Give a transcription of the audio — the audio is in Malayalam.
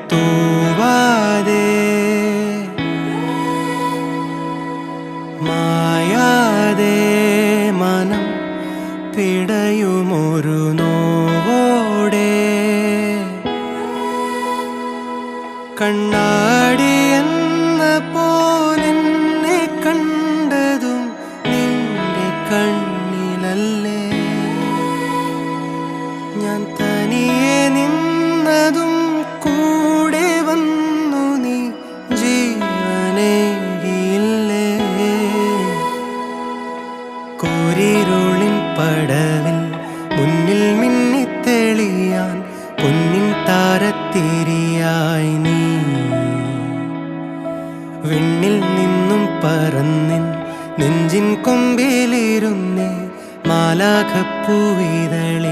തൂവാതെ മായാതെ മനം പിടയുമൊരു നോവോടെ കണ്ണാടി എന്ന പോലെന്നെ കണ്ടതും നിന്റെ കണ്ണിലല്ലേ ഞാൻ തനിയെ നിന്നതും കൂടെ വന്നു നീ ജീവനേകിയില്ലേ കൂരിരുളിൻ പടവിൽ മുന്നിൽ മിന്നിത്തെളിയാൻ പൊന്നിൻ താരത്തിരിയായി നീ വിണ്ണിൽ നിന്നും പറന്നിൻ നെഞ്ചിൻ കൊമ്പിലിരുന്നേ മാലാഖപ്പൂവിതളി